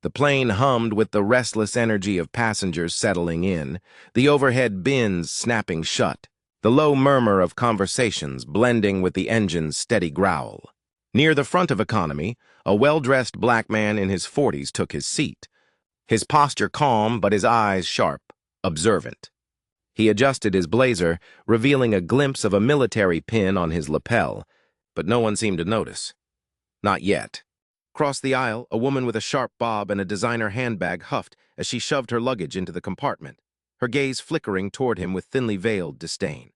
The plane hummed with the restless energy of passengers settling in, the overhead bins snapping shut, the low murmur of conversations blending with the engine's steady growl. Near the front of economy, a well-dressed black man in his 40s took his seat, his posture calm but his eyes sharp, observant. He adjusted his blazer, revealing a glimpse of a military pin on his lapel, but no one seemed to notice. Not yet. Across the aisle, a woman with a sharp bob and a designer handbag huffed as she shoved her luggage into the compartment, her gaze flickering toward him with thinly veiled disdain.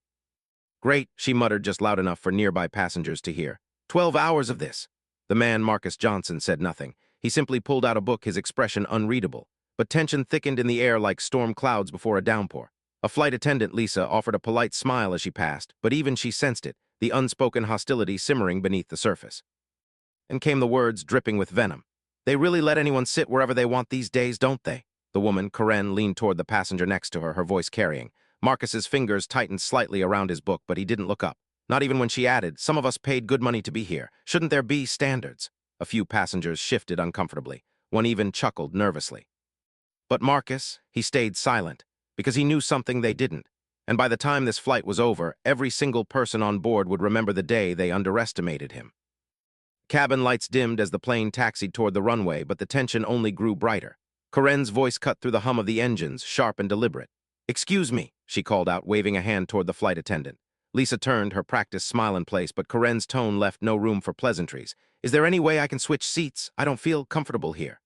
"Great," she muttered just loud enough for nearby passengers to hear. 12 hours of this." The man, Marcus Johnson, said nothing. He simply pulled out a book, his expression unreadable, but tension thickened in the air like storm clouds before a downpour. A flight attendant, Lisa, offered a polite smile as she passed, but even she sensed it, the unspoken hostility simmering beneath the surface. And came the words dripping with venom. "They really let anyone sit wherever they want these days, don't they?" The woman, Karen, leaned toward the passenger next to her, her voice carrying. Marcus's fingers tightened slightly around his book, but he didn't look up. Not even when she added, "Some of us paid good money to be here. Shouldn't there be standards?" A few passengers shifted uncomfortably. One even chuckled nervously. But Marcus, he stayed silent, because he knew something they didn't. And by the time this flight was over, every single person on board would remember the day they underestimated him. Cabin lights dimmed as the plane taxied toward the runway, but the tension only grew brighter. Karen's voice cut through the hum of the engines, sharp and deliberate. "Excuse me," she called out, waving a hand toward the flight attendant. Lisa turned, her practiced smile in place, but Karen's tone left no room for pleasantries. "Is there any way I can switch seats? I don't feel comfortable here."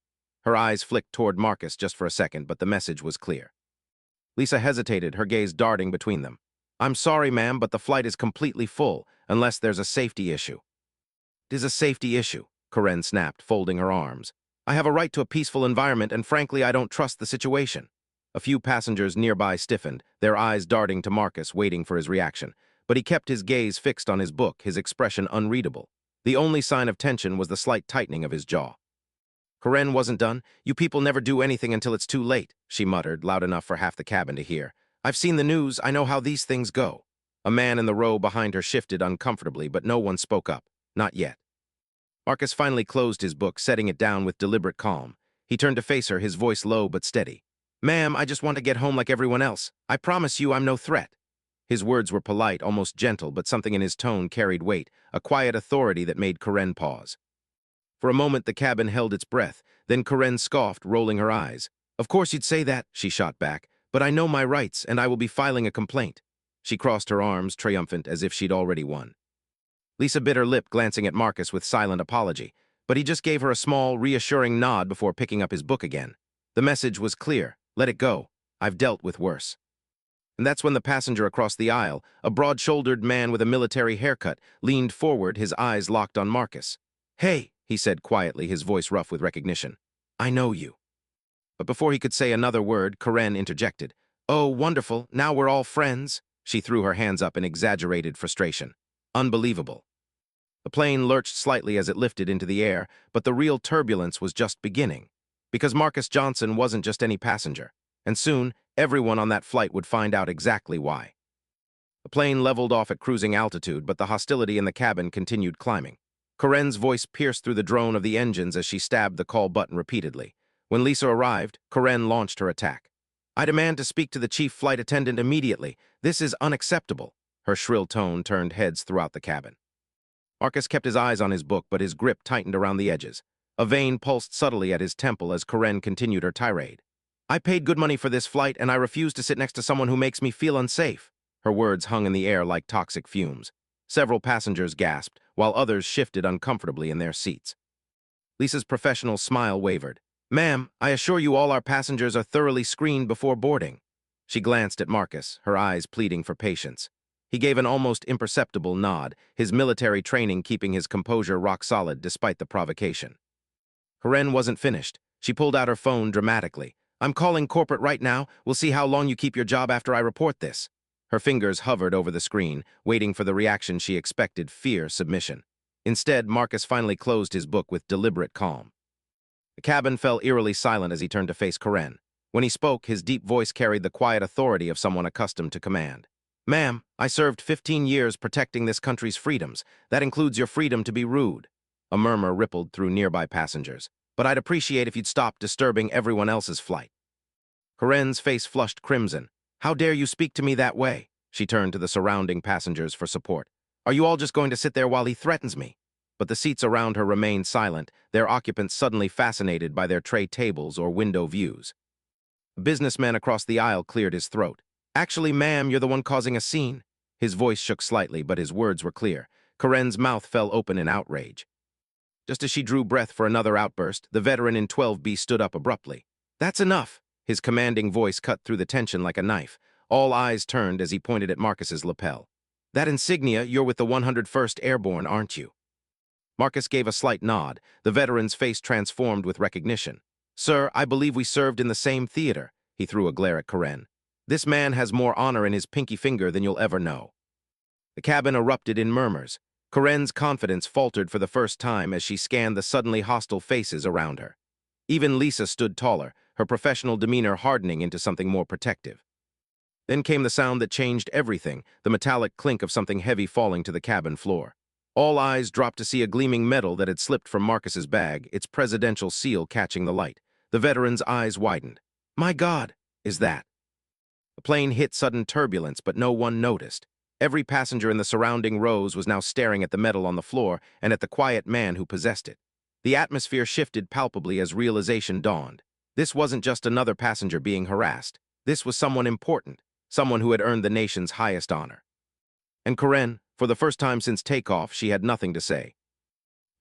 Her eyes flicked toward Marcus just for a second, but the message was clear. Lisa hesitated, her gaze darting between them. "I'm sorry, ma'am, but the flight is completely full, unless there's a safety issue." "It is a safety issue," Karen snapped, folding her arms. "I have a right to a peaceful environment, and frankly, I don't trust the situation." A few passengers nearby stiffened, their eyes darting to Marcus, waiting for his reaction. But he kept his gaze fixed on his book, his expression unreadable. The only sign of tension was the slight tightening of his jaw. "Karen wasn't done. You people never do anything until it's too late," she muttered, loud enough for half the cabin to hear. "I've seen the news. I know how these things go." A man in the row behind her shifted uncomfortably, but no one spoke up. Not yet. Marcus finally closed his book, setting it down with deliberate calm. He turned to face her, his voice low but steady. "Ma'am, I just want to get home like everyone else. I promise you I'm no threat." His words were polite, almost gentle, but something in his tone carried weight, a quiet authority that made Karen pause. For a moment, the cabin held its breath. Then Karen scoffed, rolling her eyes. "Of course you'd say that," she shot back, "but I know my rights, and I will be filing a complaint." She crossed her arms, triumphant, as if she'd already won. Lisa bit her lip, glancing at Marcus with silent apology, but he just gave her a small, reassuring nod before picking up his book again. The message was clear. Let it go. I've dealt with worse. And that's when the passenger across the aisle, a broad-shouldered man with a military haircut, leaned forward, his eyes locked on Marcus. "Hey," he said quietly, his voice rough with recognition. "I know you." But before he could say another word, Karen interjected. "Oh, wonderful, now we're all friends." She threw her hands up in exaggerated frustration. "Unbelievable." The plane lurched slightly as it lifted into the air, but the real turbulence was just beginning. Because Marcus Johnson wasn't just any passenger, and soon, everyone on that flight would find out exactly why. The plane leveled off at cruising altitude, but the hostility in the cabin continued climbing. Karen's voice pierced through the drone of the engines as she stabbed the call button repeatedly. When Lisa arrived, Karen launched her attack. "I demand to speak to the chief flight attendant immediately. This is unacceptable." Her shrill tone turned heads throughout the cabin. Marcus kept his eyes on his book, but his grip tightened around the edges. A vein pulsed subtly at his temple as Karen continued her tirade. "I paid good money for this flight, and I refuse to sit next to someone who makes me feel unsafe." Her words hung in the air like toxic fumes. Several passengers gasped, while others shifted uncomfortably in their seats. Lisa's professional smile wavered. "Ma'am, I assure you all our passengers are thoroughly screened before boarding." She glanced at Marcus, her eyes pleading for patience. He gave an almost imperceptible nod, his military training keeping his composure rock solid despite the provocation. Karen wasn't finished. She pulled out her phone dramatically. "I'm calling corporate right now. We'll see how long you keep your job after I report this." Her fingers hovered over the screen, waiting for the reaction she expected, fear, submission. Instead, Marcus finally closed his book with deliberate calm. The cabin fell eerily silent as he turned to face Karen. When he spoke, his deep voice carried the quiet authority of someone accustomed to command. "Ma'am, I served 15 years protecting this country's freedoms. That includes your freedom to be rude." A murmur rippled through nearby passengers. but I'd appreciate if you'd stop disturbing everyone else's flight. Corinne's face flushed crimson. How dare you speak to me that way? She turned to the surrounding passengers for support. Are you all just going to sit there while he threatens me? But the seats around her remained silent, their occupants suddenly fascinated by their tray tables or window views. A businessman across the aisle cleared his throat. Actually, ma'am, you're the one causing a scene. His voice shook slightly, but his words were clear. Corinne's mouth fell open in outrage. Just as she drew breath for another outburst, the veteran in 12B stood up abruptly. That's enough. His commanding voice cut through the tension like a knife. All eyes turned as he pointed at Marcus's lapel. That insignia, you're with the 101st Airborne, aren't you? Marcus gave a slight nod, the veteran's face transformed with recognition. Sir, I believe we served in the same theater. He threw a glare at Corinne. This man has more honor in his pinky finger than you'll ever know. The cabin erupted in murmurs. Corinne's confidence faltered for the first time as she scanned the suddenly hostile faces around her. Even Lisa stood taller, her professional demeanor hardening into something more protective. Then came the sound that changed everything, the metallic clink of something heavy falling to the cabin floor. All eyes dropped to see a gleaming medal that had slipped from Marcus's bag, its presidential seal catching the light. The veteran's eyes widened. My God, is that? The plane hit sudden turbulence, but no one noticed. Every passenger in the surrounding rows was now staring at the medal on the floor and at the quiet man who possessed it. The atmosphere shifted palpably as realization dawned. This wasn't just another passenger being harassed. This was someone important, someone who had earned the nation's highest honor. And Corinne, for the first time since takeoff, she had nothing to say.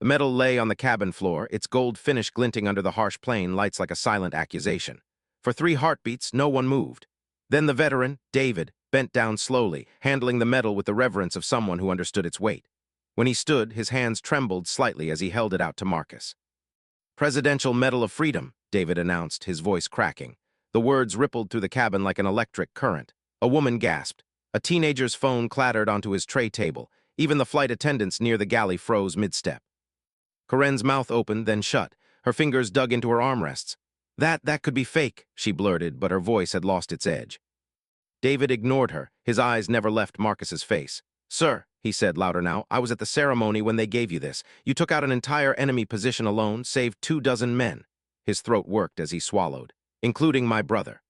The medal lay on the cabin floor, its gold finish glinting under the harsh plane lights like a silent accusation. For 3 heartbeats, no one moved. Then the veteran, David, bent down slowly, handling the medal with the reverence of someone who understood its weight. When he stood, his hands trembled slightly as he held it out to Marcus. Presidential Medal of Freedom, David announced, his voice cracking. The words rippled through the cabin like an electric current. A woman gasped. A teenager's phone clattered onto his tray table. Even the flight attendants near the galley froze mid-step. Corinne's mouth opened, then shut. Her fingers dug into her armrests. That could be fake, she blurted, but her voice had lost its edge. David ignored her. His eyes never left Marcus's face. Sir, he said louder now, I was at the ceremony when they gave you this. You took out an entire enemy position alone, saved 24 men. His throat worked as he swallowed. Including my brother.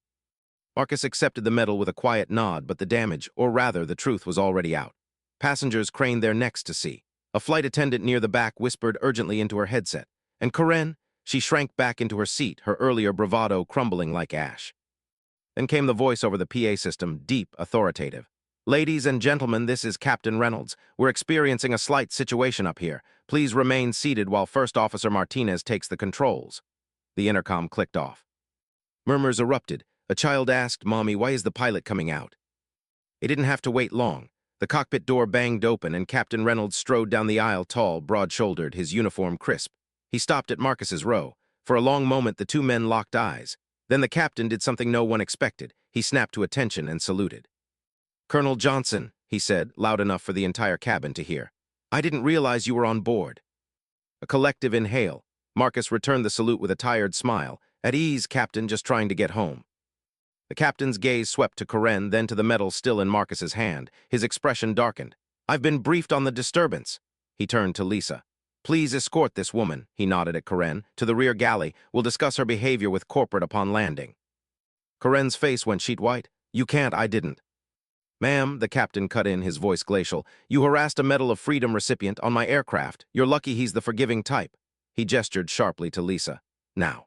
Marcus accepted the medal with a quiet nod, but the damage, or rather, the truth was already out. Passengers craned their necks to see. A flight attendant near the back whispered urgently into her headset. And Corinne? She shrank back into her seat, her earlier bravado crumbling like ash. Then came the voice over the PA system, deep, authoritative. Ladies and gentlemen, this is Captain Reynolds. We're experiencing a slight situation up here. Please remain seated while First Officer Martinez takes the controls. The intercom clicked off. Murmurs erupted. A child asked, Mommy, why is the pilot coming out? It didn't have to wait long. The cockpit door banged open and Captain Reynolds strode down the aisle tall, broad-shouldered, his uniform crisp. He stopped at Marcus's row. For a long moment, the 2 men locked eyes. Then the captain did something no one expected. He snapped to attention and saluted. Colonel Johnson, he said, loud enough for the entire cabin to hear. I didn't realize you were on board. A collective inhale. Marcus returned the salute with a tired smile. At ease, Captain, just trying to get home. The captain's gaze swept to Corinne, then to the medal still in Marcus's hand. His expression darkened. I've been briefed on the disturbance. He turned to Lisa. Please escort this woman, he nodded at Corinne, to the rear galley. We'll discuss her behavior with corporate upon landing. Corinne's face went sheet white. You can't, I didn't. Ma'am, the captain cut in, his voice glacial. You harassed a Medal of Freedom recipient on my aircraft. You're lucky he's the forgiving type. He gestured sharply to Lisa. Now.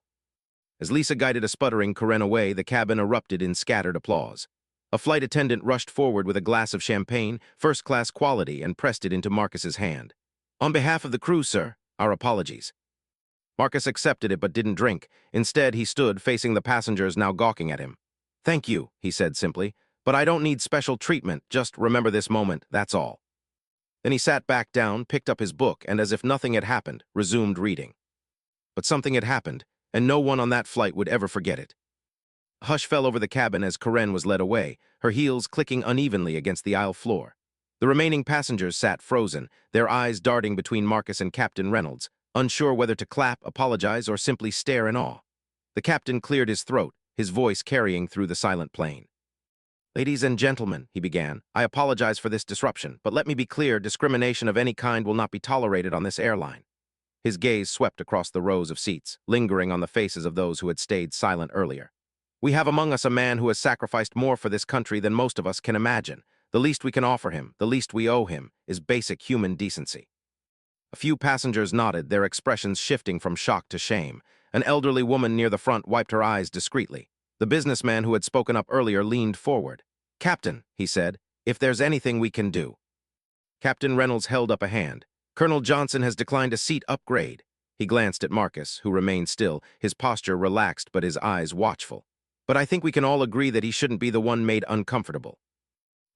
As Lisa guided a sputtering Corinne away, the cabin erupted in scattered applause. A flight attendant rushed forward with a glass of champagne, first-class quality, and pressed it into Marcus's hand. On behalf of the crew, sir, our apologies. Marcus accepted it but didn't drink. Instead, he stood facing the passengers now gawking at him. Thank you, he said simply, but I don't need special treatment, just remember this moment, that's all. Then he sat back down, picked up his book, and as if nothing had happened, resumed reading. But something had happened, and no one on that flight would ever forget it. A hush fell over the cabin as Corinne was led away, her heels clicking unevenly against the aisle floor. The remaining passengers sat frozen, their eyes darting between Marcus and Captain Reynolds, unsure whether to clap, apologize, or simply stare in awe. The captain cleared his throat, his voice carrying through the silent plane. Ladies and gentlemen, he began, I apologize for this disruption, but let me be clear, discrimination of any kind will not be tolerated on this airline. His gaze swept across the rows of seats, lingering on the faces of those who had stayed silent earlier. "We have among us a man who has sacrificed more for this country than most of us can imagine. The least we can offer him, the least we owe him, is basic human decency." A few passengers nodded, their expressions shifting from shock to shame. An elderly woman near the front wiped her eyes discreetly. The businessman who had spoken up earlier leaned forward. "Captain," he said, "if there's anything we can do." Captain Reynolds held up a hand. "Colonel Johnson has declined a seat upgrade." He glanced at Marcus, who remained still, his posture relaxed but his eyes watchful. "But I think we can all agree that he shouldn't be the one made uncomfortable."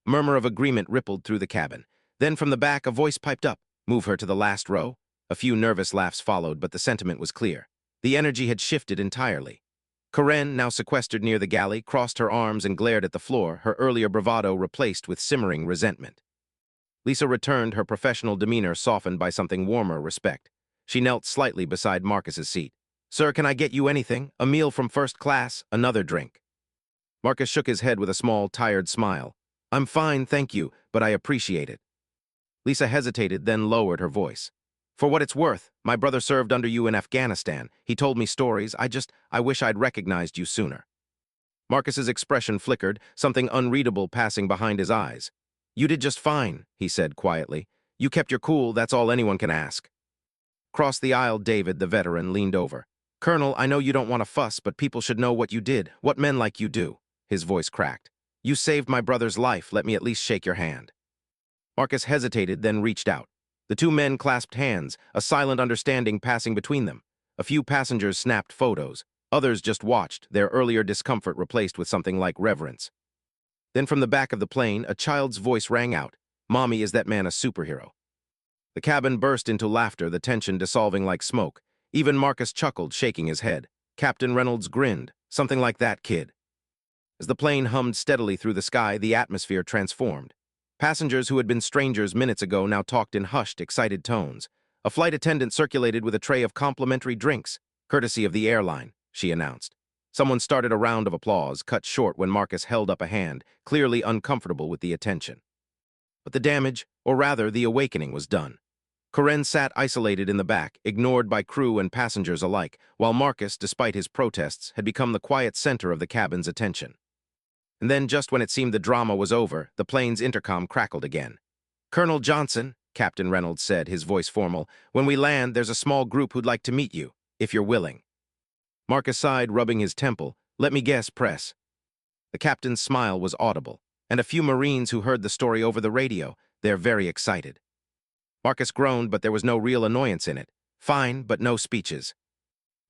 Murmur of agreement rippled through the cabin. Then from the back a voice piped up. "Move her to the last row." A few nervous laughs followed, but the sentiment was clear. The energy had shifted entirely. Corinne, now sequestered near the galley, crossed her arms and glared at the floor, her earlier bravado replaced with simmering resentment. Lisa returned, her professional demeanor softened by something warmer respect. She knelt slightly beside Marcus's seat. "Sir, can I get you anything? A meal from first class, another drink." Marcus shook his head with a small, tired smile. "I'm fine, thank you, but I appreciate it." Lisa hesitated, then lowered her voice. "For what it's worth, my brother served under you in Afghanistan. He told me stories. I wish I'd recognized you sooner." Marcus's expression flickered, something unreadable passing behind his eyes. "You did just fine," he said quietly. "You kept your cool, that's all anyone can ask." Across the aisle, David, the veteran, leaned over. "Colonel, I know you don't want to fuss, but people should know what you did, what men like you do." His voice cracked. "You saved my brother's life, let me at least shake your hand." Marcus hesitated, then reached out. The two men clasped hands, a silent understanding passing between them. A few passengers snapped photos. Others just watched, their earlier discomfort replaced with something like reverence. Then from the back of the plane, a child's voice rang out. "Mommy, is that man a superhero?" The cabin burst into laughter, the tension dissolving like smoke. Even Marcus chuckled, shaking his head. Captain Reynolds grinned. "Something like that, kid." As the plane hummed steadily through the sky, the atmosphere transformed. Passengers who had been strangers minutes ago now talked in hushed, excited tones. A flight attendant circulated with a tray of complimentary drinks, courtesy of the airline, she announced. Someone started a round of applause, cut short when Marcus held up a hand, clearly uncomfortable with the attention. But the damage, or rather the awakening, was done. Corinne sat isolated in the back, ignored by crew and passengers alike, while Marcus, despite his protests, had become the quiet center of the cabin's attention. And then, just when it seemed the drama was over, the plane's intercom crackled again. "Colonel Johnson," Captain Reynolds said, his voice formal, "when we land, there's a small group who'd like to meet you, if you're willing." Marcus sighed, rubbing his temple. "Let me guess, press." The captain's smile was audible, and a few Marines who heard the story over the radio. "They're very excited." Marcus groaned, but there was no real annoyance in it. "Fine, but no speeches."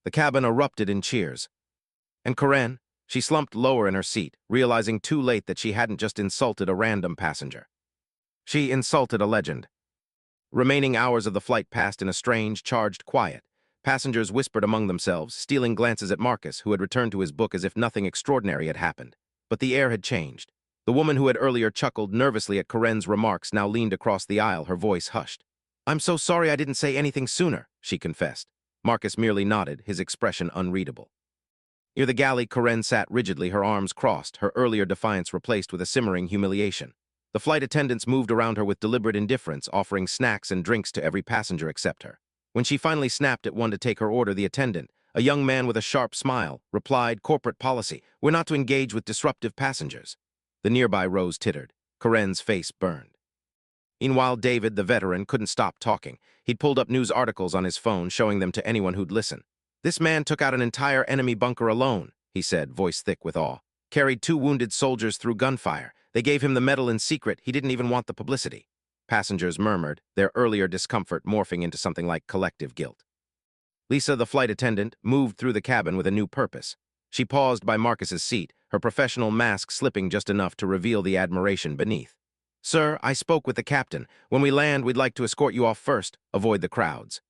The cabin erupted in cheers. And Corinne? She slumped lower in her seat, realizing too late that she hadn't just insulted a random passenger. She insulted a legend. Remaining hours of the flight passed in a strange, charged quiet. Passengers whispered among themselves, stealing glances at Marcus, who had returned to his book as if nothing extraordinary had happened. But the air had changed. The woman who had earlier chuckled nervously at Corinne's remarks now leaned across the aisle, her voice hushed. "I'm so sorry I didn't say anything sooner," she confessed. Marcus merely nodded, his expression unreadable. Near the galley, Corinne sat rigidly, her arms crossed, her earlier defiance replaced with a simmering humiliation. The flight attendants moved around her with deliberate indifference, offering snacks and drinks to every passenger except her. When she finally snapped at one to take her order, the attendant, a young man with a sharp smile, replied, "Corporate policy. We're not to engage with disruptive passengers." The nearby rows tittered. Corinne's face burned. Meanwhile, David, the veteran, couldn't stop talking. He'd pulled up news articles on his phone, showing them to anyone who'd listen. "This man took out an entire enemy bunker alone," he said, voice thick with awe. "Carried 2 wounded soldiers through gunfire. They gave him the medal in secret. He didn't even want the publicity." Passengers murmured, their earlier discomfort morphing into something like collective guilt. Lisa, the flight attendant, moved through the cabin with a new purpose. She paused by Marcus's seat, her professional mask slipping just enough to reveal the admiration beneath. "Sir, I spoke with the captain. When we land, we'd like to escort you off first. Avoid the crowds."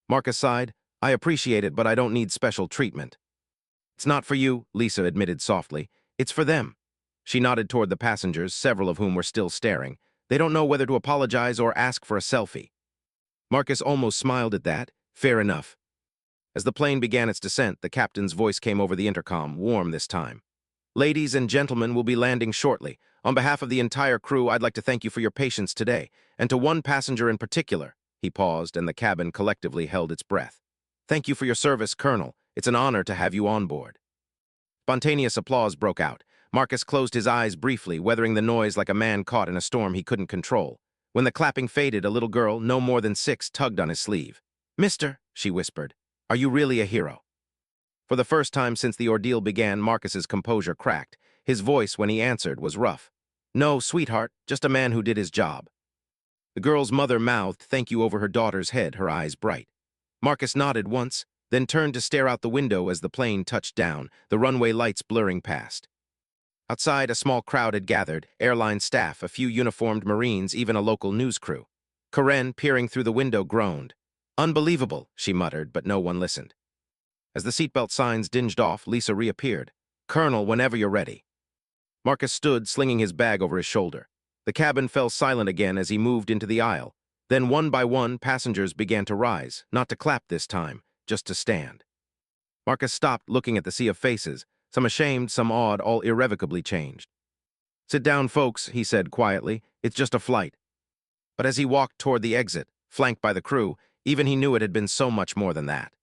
Marcus sighed. "I appreciate it, but I don't need special treatment." "It's not for you," Lisa admitted softly. "It's for them." She nodded toward the passengers, several of whom were still staring. "They don't know whether to apologize or ask for a selfie." Marcus almost smiled at that. Fair enough. As the plane began its descent, the captain's voice came over the intercom, warm this time. "Ladies and gentlemen, we'll be landing shortly. On behalf of the entire crew, I'd like to thank you for your patience today, and to one passenger in particular." He paused, and the cabin collectively held its breath. "Thank you for your service, Colonel. It's an honor to have you on board." Spontaneous applause broke out. Marcus closed his eyes briefly, weathering the noise like a man caught in a storm he couldn't control. When the clapping faded, a little girl, no more than 6, tugged on his sleeve. "Mister," she whispered, "are you really a hero?" For the first time since the ordeal began, Marcus's composure cracked. His voice, when he answered, was rough. "No, sweetheart, just a man who did his job." The girl's mother mouthed thank you over her daughter's head, her eyes bright. Marcus nodded once, then turned to stare out the window as the plane touched down, the runway lights blurring past. Outside, a small crowd had gathered, airline staff, a few uniformed Marines, even a local news crew. Karen, peering through the window, groaned. "Unbelievable," she muttered, but no one listened. As the seatbelt signs dinged off, Lisa reappeared. "Colonel, whenever you're ready." Marcus stood, slinging his bag over his shoulder. The cabin fell silent again as he moved into the aisle. Then, one by one, passengers began to rise, not to clap this time, just to stand. Marcus stopped, looking at the sea of faces, some ashamed, some awed, all irrevocably changed. "Sit down, folks," he said quietly. "It's just a flight." But as he walked toward the exit, flanked by the crew, even he knew it had been so much more than that.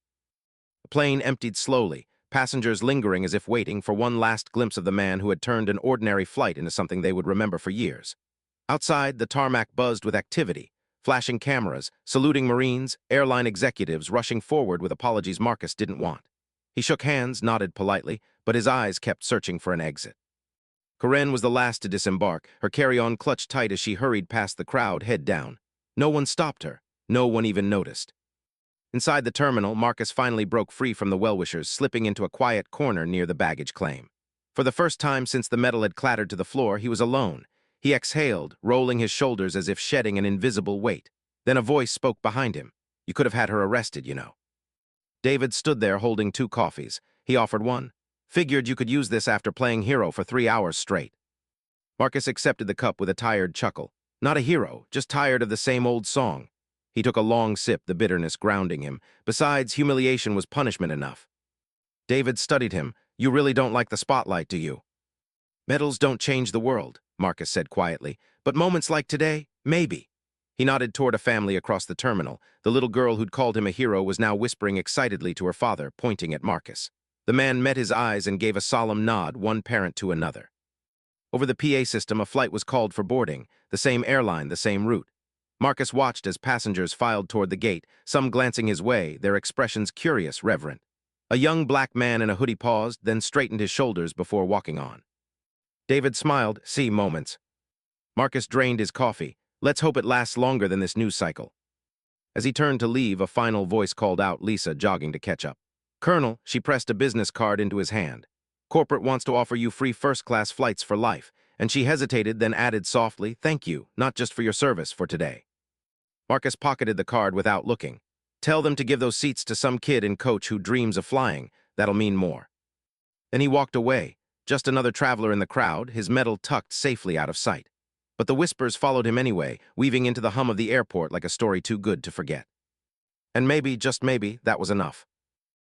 The plane emptied slowly, passengers lingering as if waiting for one last glimpse of the man who had turned an ordinary flight into something they would remember for years. Outside, the tarmac buzzed with activity, flashing cameras, saluting Marines, airline executives rushing forward with apologies Marcus didn't want. He shook hands, nodded politely, but his eyes kept searching for an exit. Karen was the last to disembark, her carry-on clutched tight as she hurried past the crowd, head down. No one stopped her. No one even noticed. Inside the terminal, Marcus finally broke free from the well-wishers, slipping into a quiet corner near the baggage claim. For the first time since the metal had clattered to the floor, he was alone. He exhaled, rolling his shoulders as if shedding an invisible weight. Then a voice spoke behind him. "You could have had her arrested, you know." David stood there holding 2 coffees. He offered one. "Figured you could use this after playing hero for 3 hours straight." Marcus accepted the cup with a tired chuckle. Not a hero, just tired of the same old song. He took a long sip, the bitterness grounding him. Besides, humiliation was punishment enough. David studied him. "You really don't like the spotlight, do you?" "Medals don't change the world," Marcus said quietly. "But moments like today, maybe." He nodded toward a family across the terminal. The little girl who'd called him a hero was now whispering excitedly to her father, pointing at Marcus. The man met his eyes and gave a solemn nod, one parent to another. Over the PA system, a flight was called for boarding, the same airline, the same route. Marcus watched as passengers filed toward the gate, some glancing his way, their expressions curious, reverent. A young black man in a hoodie paused, then straightened his shoulders before walking on. David smiled, "See moments." Marcus drained his coffee. "Let's hope it lasts longer than this news cycle." As he turned to leave, a final voice called out, Lisa jogging to catch up. "Colonel," she pressed a business card into his hand. "Corporate wants to offer you free first-class flights for life." And she hesitated, then added softly, "Thank you, not just for your service, for today." Marcus pocketed the card without looking. "Tell them to give those seats to some kid in coach who dreams of flying. That'll mean more." Then he walked away, just another traveler in the crowd, his medal tucked safely out of sight. But the whispers followed him anyway, weaving into the hum of the airport like a story too good to forget. And maybe, just maybe, that was enough.